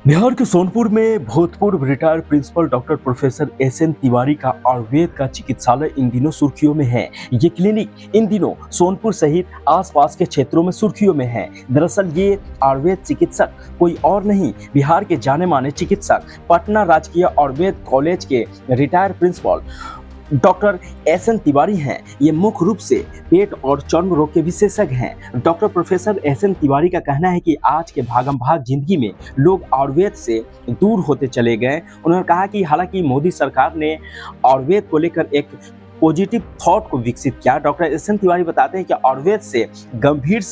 बिहार के सोनपुर में भूतपूर्व retired principal doctor professor S N. Tiwari का आयुर्वेद का चिकित्सालय इन दिनों सुर्खियों में है। ये क्लिनिक इन दिनों सोनपुर सहित आसपास के क्षेत्रों में सुर्खियों में है। दरअसल ये आयुर्वेद चिकित्सक कोई और नहीं, बिहार के जाने माने चिकित्सक, पटना राजकीय आयुर्वेद कॉलेज के retired principal doctor S N. Tiwari हैं। ये मुख्य रूप से पेट और चर्म रोग के विशेषज्ञ हैं। Doctor professor S N. तिवारी का कहना है कि आज के भागम भाग जिंदगी में लोग आयुर्वेद से दूर होते चले गए। उन्होंने कहा कि हालांकि मोदी सरकार ने आयुर्वेद को लेकर एक पॉजिटिव थॉट को विकसित किया। Doctor S N. तिवारी बताते हैं कि आयुर्वेद से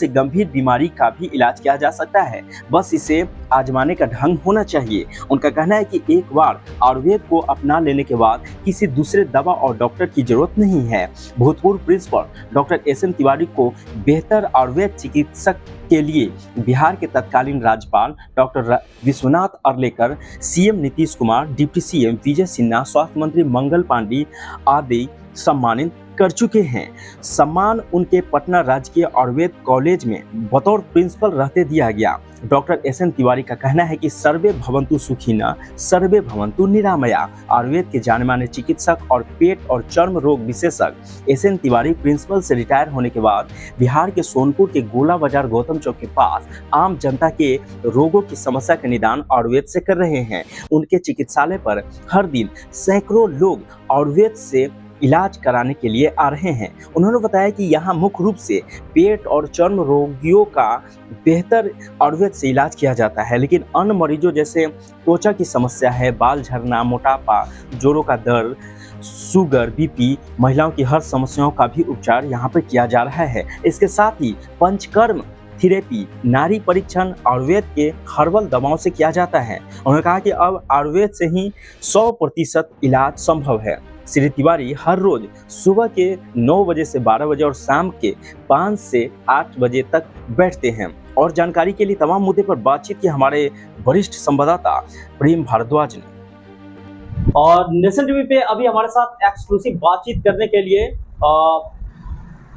गंभीर बीमारी का भी इलाज किया जा सकता है, बस इसे आजमाने का ढंग होना चाहिए। उनका कहना है कि एक बार आयुर्वेद को अपना लेने के बाद किसी दूसरे दवा और डॉक्टर की जरूरत नहीं है। भूतपूर्व प्रिंसिपल डॉक्टर एस.एन. तिवारी को बेहतर आयुर्वेद चिकित्सक के लिए बिहार के तत्कालीन राज्यपाल doctor Vishwanath Arlekar, CM Nitish Kumar, deputy CM Vijay Sinha, स्वास्थ्य मंत्री मंगल पांडे आदि सम्मानित कर चुके हैं। सम्मान उनके पटना राजकीय आयुर्वेद कॉलेज में बतौर प्रिंसिपल रहते दिया गया। Doctor S N. तिवारी का कहना है कि सर्वे भवन्तु सुखिनः सर्वे भवन्तु निरामया। आयुर्वेद के जाने माने चिकित्सक और पेट और चर्म रोग विशेषज्ञ एस.एन. तिवारी प्रिंसिपल से रिटायर होने के बाद बिहार के सोनपुर के गोला बाजार गौतम चौक के पास आम जनता के रोगों की समस्या का निदान आयुर्वेद से कर रहे हैं। उनके चिकित्सालय पर हर दिन सैकड़ों लोग आयुर्वेद से इलाज कराने के लिए आ रहे हैं। उन्होंने बताया कि यहाँ मुख्य रूप से पेट और चर्म रोगियों का बेहतर आयुर्वेद से इलाज किया जाता है, लेकिन अन्य मरीजों जैसे त्वचा की समस्या है, बाल झड़ना, मोटापा, जोड़ों का दर्द, शुगर, बीपी, महिलाओं की हर समस्याओं का भी उपचार यहाँ पर किया जा रहा है। इसके साथ ही पंचकर्म थेरेपी, नारी परीक्षण आयुर्वेद के हर्बल दवाओं से किया जाता है। उन्होंने कहा कि अब आयुर्वेद से ही 100% इलाज संभव है। श्री तिवारी हर रोज सुबह के 9 बजे से 12 बजे और शाम के 5 से 8 बजे तक बैठते हैं। और जानकारी के लिए तमाम मुद्दे पर बातचीत की हमारे वरिष्ठ संवाददाता प्रेम भारद्वाज ने। और नेशन टीवी पे अभी हमारे साथ एक्सक्लूसिव बातचीत करने के लिए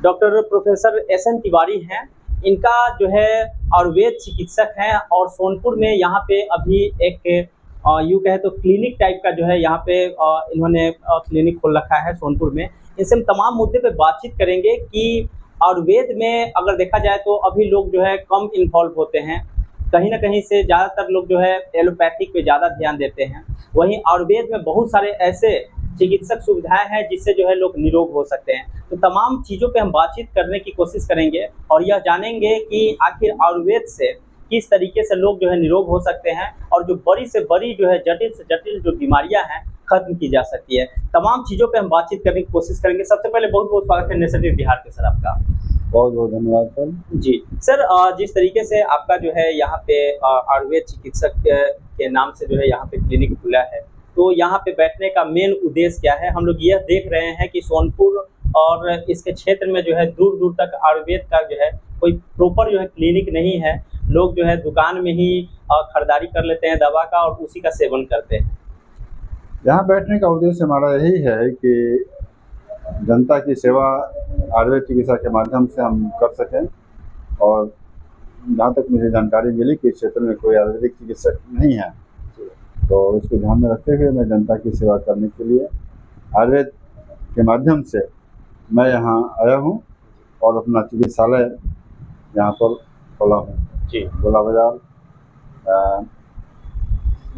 डॉक्टर प्रोफेसर एस.एन. तिवारी हैं। इनका जो है आयुर्वेद चिकित्सक हैं और सोनपुर में यहाँ पे अभी एक यूँ कहे तो क्लिनिक टाइप का जो है यहाँ पे इन्होंने क्लिनिक खोल रखा है सोनपुर में। इनसे हम तमाम मुद्दे पे बातचीत करेंगे कि आयुर्वेद में अगर देखा जाए तो अभी लोग जो है कम इन्वॉल्व होते हैं, कहीं ना कहीं से ज़्यादातर लोग जो है एलोपैथिक पे ज़्यादा ध्यान देते हैं। वहीं आयुर्वेद में बहुत सारे ऐसे चिकित्सक सुविधाएं हैं जिससे जो है लोग निरोग हो सकते हैं। तो तमाम चीज़ों पे हम बातचीत करने की कोशिश करेंगे और यह जानेंगे कि आखिर आयुर्वेद से किस तरीके से लोग जो है निरोग हो सकते हैं और जो बड़ी से बड़ी जो है जटिल से जटिल जो बीमारियां हैं खत्म की जा सकती है। तमाम चीज़ों पे हम बातचीत करने की कोशिश करेंगे। सबसे पहले बहुत बहुत स्वागत है नेशन टीवी बिहार के सर आपका। बहुत बहुत धन्यवाद सर। जी सर, जिस तरीके से आपका जो है यहाँ पे आयुर्वेद चिकित्सक के नाम से जो है यहाँ पे क्लिनिक खुला है, तो यहाँ पे बैठने का मेन उद्देश्य क्या है? हम लोग यह देख रहे हैं कि सोनपुर और इसके क्षेत्र में जो है दूर दूर तक आयुर्वेद का जो है कोई प्रॉपर जो है क्लिनिक नहीं है। लोग जो है दुकान में ही खरीदारी कर लेते हैं दवा का और उसी का सेवन करते हैं। यहाँ बैठने का उद्देश्य हमारा यही है कि जनता की सेवा आयुर्वेद चिकित्सा के माध्यम से हम कर सकें। और जहाँ तक मुझे जानकारी मिली कि इस क्षेत्र में कोई आयुर्वेदिक चिकित्सक नहीं है, तो इसको ध्यान में रखते हुए मैं जनता की सेवा करने के लिए आयुर्वेद के माध्यम से मैं यहाँ आया हूँ और अपना चिकित्सालय यहाँ पर खोला हूँ। जी, गोला बाजार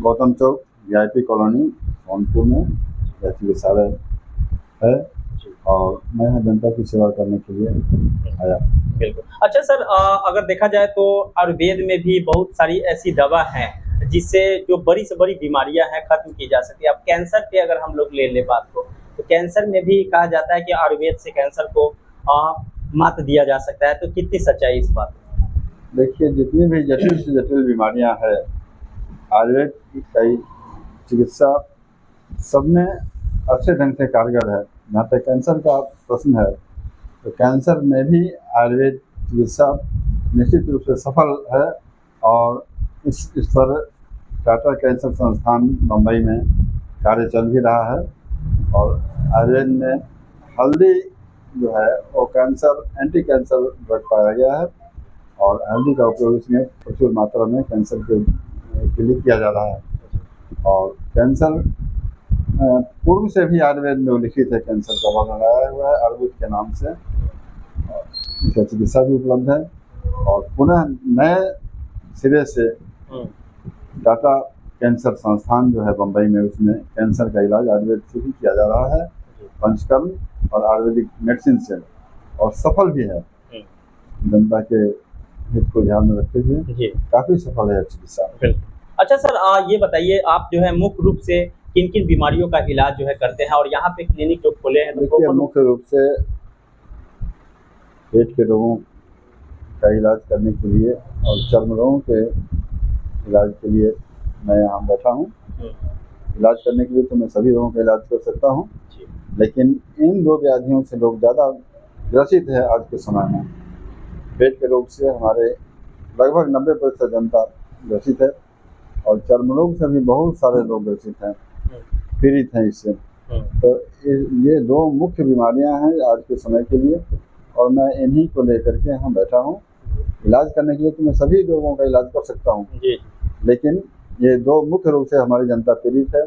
गौतम चौक VIP कॉलोनी सोनपुर में यह चिकित्सालय है और मैं यहाँ जनता की सेवा करने के लिए आया। बिल्कुल। अच्छा सर, अगर देखा जाए तो आयुर्वेद में भी बहुत सारी ऐसी दवा हैं जिससे जो बड़ी से बड़ी बीमारियां हैं खत्म की जा सकती है। अब कैंसर पे अगर हम लोग ले बात को, तो कैंसर में भी कहा जाता है कि आयुर्वेद से कैंसर को मात दिया जा सकता है, तो कितनी सच्चाई इस बात में? देखिए, जितनी भी जटिल से जटिल बीमारियां हैं, आयुर्वेद की कई चिकित्सा सब में अच्छे ढंग से कारगर है। जहाँ तक कैंसर का प्रश्न है, तो कैंसर में भी आयुर्वेद चिकित्सा निश्चित रूप से सफल है और इस पर टाटा कैंसर संस्थान मुंबई में कार्य चल भी रहा है। और आयुर्वेद में हल्दी जो है वो कैंसर एंटी कैंसर ड्रग पाया गया है और हल्दी का उपयोग इसमें प्रचुर मात्रा में कैंसर के क्लिनिक किया जा रहा है। और कैंसर पूर्व से भी आयुर्वेद में उल्लिखित है, कैंसर का वर्णन आया हुआ है आयुर्वेद के नाम से। इसका चिकित्सा भी उपलब्ध है और पुनः नए सिरे से टाटा कैंसर संस्थान जो है बम्बई में, उसमें कैंसर का इलाज आयुर्वेद से भी किया जा रहा है, पंचकर्म और आयुर्वेदिक मेडिसिन से, और सफल भी है। जनता के हित को ध्यान में रखते हुए काफी सफल है चिकित्सा। अच्छा सर, ये बताइए आप जो है मुख्य रूप से किन किन बीमारियों का इलाज जो है करते हैं, और यहाँ पे क्लिनिक जो खोले हैं? देखिए, मुख्य रूप से पेट के रोगों का इलाज करने के लिए और चर्म रोगों के इलाज के लिए मैं यहाँ बैठा हूँ। इलाज करने के लिए तो मैं सभी रोगों का इलाज कर सकता हूँ, लेकिन इन दो व्याधियों से लोग ज़्यादा ग्रसित है आज के समय में। पेट के रोग से हमारे लगभग 90% जनता ग्रसित है, और चर्म रोग से भी बहुत सारे लोग ग्रसित हैं, पीड़ित हैं इससे। तो ये दो मुख्य बीमारियां हैं आज के समय के लिए, और मैं इन्हीं को लेकर के यहाँ बैठा हूँ। इलाज करने के लिए तो मैं सभी रोगों का इलाज कर सकता हूँ, लेकिन ये दो मुख्य रूप से हमारी जनता पीड़ित है,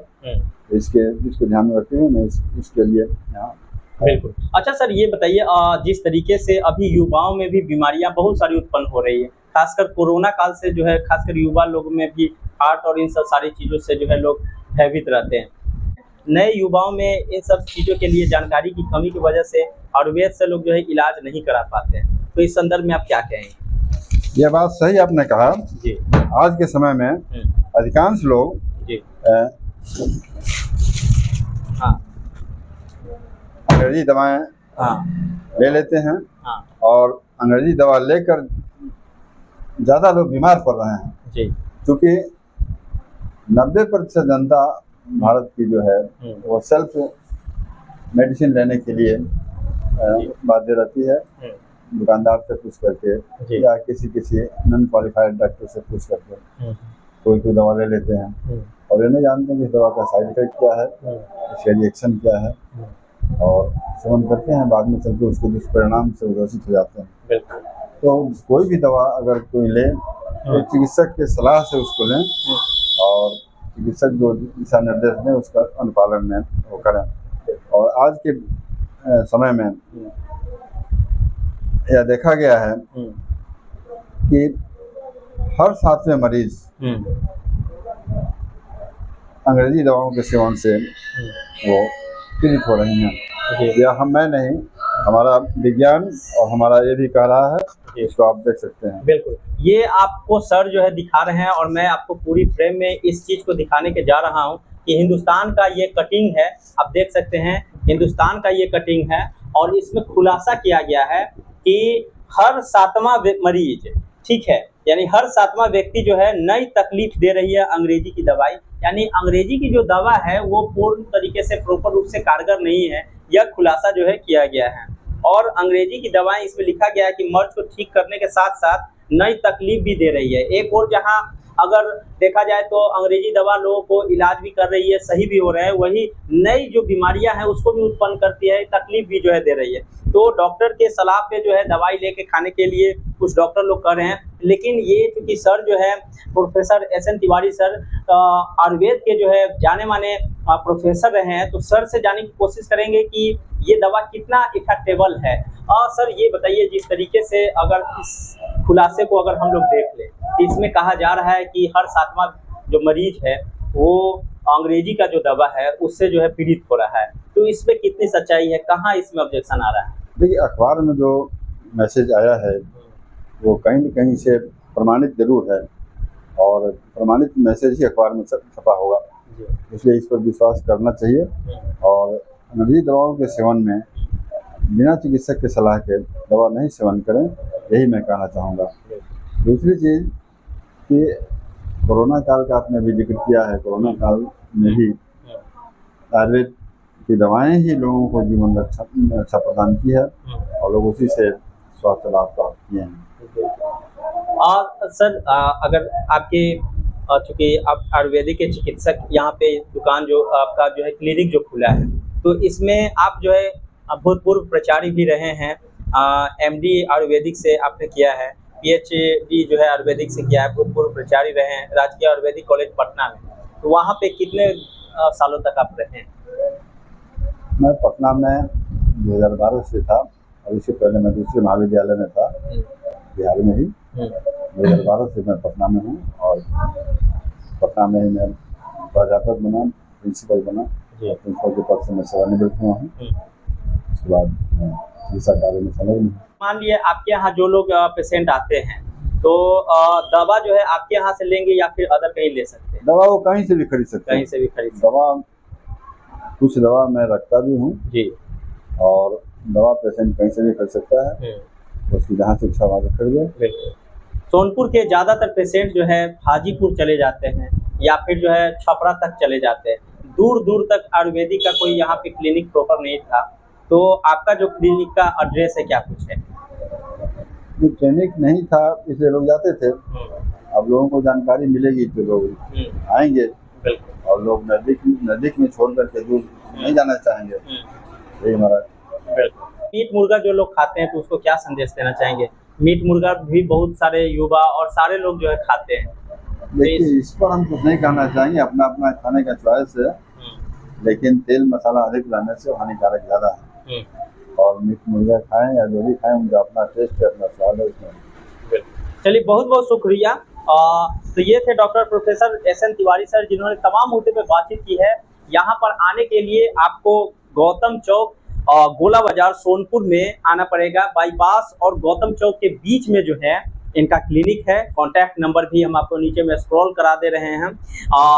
इसको ध्यान में रखते हुए मैं इसके लिए यहाँ। बिल्कुल। अच्छा सर, ये बताइए जिस तरीके से अभी युवाओं में भी बीमारियां बहुत सारी उत्पन्न हो रही है, खासकर कोरोना काल से जो है, खासकर युवा लोगों में भी हार्ट और इन सब सारी चीज़ों से जो है लोग भयभीत रहते हैं। नए युवाओं में इन सब चीज़ों के लिए जानकारी की कमी की वजह से आयुर्वेद से लोग जो है इलाज नहीं करा पाते हैं, तो इस संदर्भ में आप क्या कहेंगे? यह बात सही आपने कहा जी। आज के समय में अधिकांश लोग अंग्रेजी दवाएं ले लेते हैं, और अंग्रेजी दवा लेकर ज़्यादा लोग बीमार पड़ रहे हैं, क्योंकि 90% जनता भारत की जो है वो सेल्फ मेडिसिन लेने के लिए बाध्य रहती है, दुकानदार से पूछ करके या किसी नॉन क्वालिफाइड डॉक्टर से पूछ करके कोई दवा ले लेते हैं, और ये नहीं जानते कि इस दवा का साइड इफेक्ट क्या है, इसका रिएक्शन क्या है, और सेवन करते हैं, बाद में चलकर उसके दुष्परिणाम से ग्रसित हो जाते हैं। तो कोई भी दवा अगर कोई ले तो चिकित्सक के सलाह से उसको लें, और चिकित्सक जो दिशा निर्देश दें उसका अनुपालन में वो करें। और आज के समय में यह देखा गया है कि हर 7वें मरीज अंग्रेजी दवाओं के सेवन से वो पीड़ित हो रही हैं। यह मैं नहीं, हमारा विज्ञान और हमारा ये भी कह रहा है, इसको आप देख सकते हैं। बिल्कुल, ये आपको सर जो है दिखा रहे हैं, और मैं आपको पूरी फ्रेम में इस चीज़ को दिखाने के जा रहा हूँ कि हिंदुस्तान का ये कटिंग है, आप देख सकते हैं हिंदुस्तान का ये कटिंग है, और इसमें खुलासा किया गया है कि हर 7वां मरीज, ठीक है, यानी हर 7वां व्यक्ति जो है नई तकलीफ दे रही है अंग्रेजी की दवाई, यानी अंग्रेजी की जो दवा है वो पूर्ण तरीके से प्रॉपर रूप से कारगर नहीं है, यह खुलासा जो है किया गया है। और अंग्रेजी की दवाएं, इसमें लिखा गया है कि मर्ज को ठीक करने के साथ साथ नई तकलीफ भी दे रही है। एक और जहां अगर देखा जाए तो अंग्रेजी दवा लोगों को इलाज भी कर रही है, सही भी हो रहा है, वही नई जो बीमारियां हैं उसको भी उत्पन्न करती है, तकलीफ भी जो है दे रही है। तो डॉक्टर के सलाह पे जो है दवाई लेके खाने के लिए कुछ डॉक्टर लोग कर रहे हैं, लेकिन ये चूँकि सर जो है professor S N Tiwari sir Ayurveda के जो है जाने माने प्रोफेसर रहे हैं, तो सर से जानने की कोशिश करेंगे कि ये दवा कितना इफेक्टेबल है। और सर ये बताइए, जिस तरीके से अगर इस खुलासे को अगर हम लोग देख लें, इसमें कहा जा रहा है कि हर 7वां जो मरीज है वो अंग्रेजी का जो दवा है उससे जो है पीड़ित हो रहा है, तो इसमें कितनी सच्चाई है, कहाँ इसमें ऑब्जेक्शन आ रहा है? देखिए, अखबार में जो मैसेज आया है वो कहीं न कहीं से प्रमाणित जरूर है, और प्रमाणित मैसेज ही अखबार में छपा होगा, इसलिए इस पर विश्वास करना चाहिए। और अंग्रेजी दवाओं के सेवन में बिना चिकित्सक के सलाह के दवा नहीं सेवन करें, यही मैं कहना चाहूँगा। दूसरी चीज़ कि कोरोना काल का आपने भी जिक्र किया है, कोरोना काल में भी आयुर्वेद की दवाएं ही लोगों को जीवन रक्षा प्रदान की है, और लोग उसी से स्वास्थ्य लाभ प्राप्त किए हैं। सर अगर आपके चूँकि आप आयुर्वेदिक के चिकित्सक, यहाँ पे दुकान जो आपका जो है क्लिनिक जो खुला है, तो इसमें आप जो है भूतपूर्व प्रचारी भी रहे हैं, एमडी आयुर्वेदिक से आपने किया है, PhD जो है आयुर्वेदिक से किया है, भूतपूर्व प्राचार्य रहे हैं राजकीय आयुर्वेदिक कॉलेज पटना में। तो वहाँ पे कितने सालों तक आप रहे हैं? मैं पटना में 2012 से था और इससे पहले मैं दूसरे महाविद्यालय में था, बिहार में ही। 2012 से मैं पटना में हूँ और पटना में ही मैं प्राध्यापक बना, प्रिंसिपल बना। प्रिंसिपल के पद से मैं सेवानिवृत्त हुआ हूँ। उसके बाद मैं चिकित्सा कार्य में संलग्न हूँ। मान लिए आपके यहाँ जो लोग पेशेंट आते हैं तो दवा जो है आपके यहाँ से लेंगे या फिर अदर कहीं ले सकते हैं? दवा वो कहीं से भी खरीद सकते हैं। कहीं से भी खरीद सकते दवा, कुछ दवा मैं रखता भी हूँ जी। और दवा पेशेंट कहीं से भी खरीद सकता है, उसकी जहाँ से इच्छा वहाँ से खरीदे। सोनपुर के ज़्यादातर पेशेंट जो है हाजीपुर चले जाते हैं या फिर जो है छपरा तक चले जाते हैं। दूर दूर तक आयुर्वेदिक का कोई यहाँ पे क्लिनिक प्रॉपर नहीं था, तो आपका जो क्लिनिक का एड्रेस है क्या कुछ है? क्लिनिक नहीं था इसलिए लोग जाते थे। अब लोगों को जानकारी मिलेगी तो लोग आएंगे और लोग नजदीक में छोड़ करके दूर नहीं जाना चाहेंगे। यही हमारा। मीट मुर्गा जो लोग खाते हैं तो उसको क्या संदेश देना चाहेंगे? मीट मुर्गा भी बहुत सारे युवा और सारे लोग जो है खाते हैं। देखिए, इस पर हम कुछ नहीं कहना चाहेंगे, अपना अपना खाने का चॉइस है, लेकिन तेल मसाला अधिक रहने से हानिकारक ज़्यादा है। और मीट मुर्गा खाएं या जो भी खाएं, उनका अपना टेस्ट है, अपना स्वाद है उसमें। चलिए, बहुत बहुत शुक्रिया। तो ये थे doctor professor SN Tiwari sir, जिन्होंने तमाम मुद्दे पे बातचीत की है। यहाँ पर आने के लिए आपको गौतम चौक गोला बाजार सोनपुर में आना पड़ेगा। बाईपास और गौतम चौक के बीच में जो है इनका क्लिनिक है। कॉन्टैक्ट नंबर भी हम आपको नीचे में स्क्रॉल करा दे रहे हैं।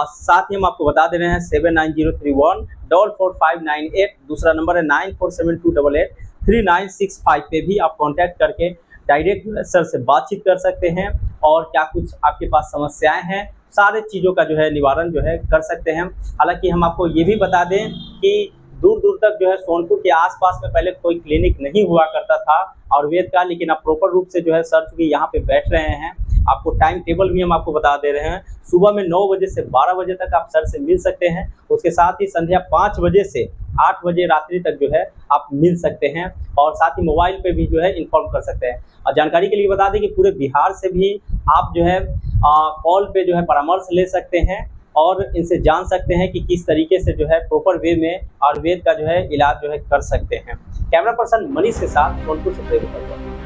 साथ ही हम आपको बता दे रहे हैं 79031 44598। दूसरा नंबर है 947288 3965 पे भी आप कॉन्टैक्ट करके डायरेक्ट सर से बातचीत कर सकते हैं और क्या कुछ आपके पास समस्याएं हैं, सारे चीज़ों का जो है निवारण जो है कर सकते हैं। हालांकि हम आपको ये भी बता दें कि दूर दूर तक जो है सोनपुर के आसपास में पहले कोई क्लिनिक नहीं हुआ करता था आयुर्वेद का, लेकिन अब प्रॉपर रूप से जो है सर चूँकि यहाँ पे बैठ रहे हैं। आपको टाइम टेबल भी हम आपको बता दे रहे हैं। सुबह में 9 बजे से 12 बजे तक आप सर से मिल सकते हैं। उसके साथ ही संध्या 5 बजे से 8 बजे रात्रि तक जो है आप मिल सकते हैं और साथ ही मोबाइल पे भी जो है इन्फॉर्म कर सकते हैं। और जानकारी के लिए बता दें कि पूरे बिहार से भी आप जो है कॉल पे जो है परामर्श ले सकते हैं और इनसे जान सकते हैं कि किस तरीके से जो है प्रॉपर वे में आयुर्वेद का जो है इलाज जो है कर सकते हैं। कैमरा पर्सन मनीष के साथ सोनपुर से प्रेम करता हूं।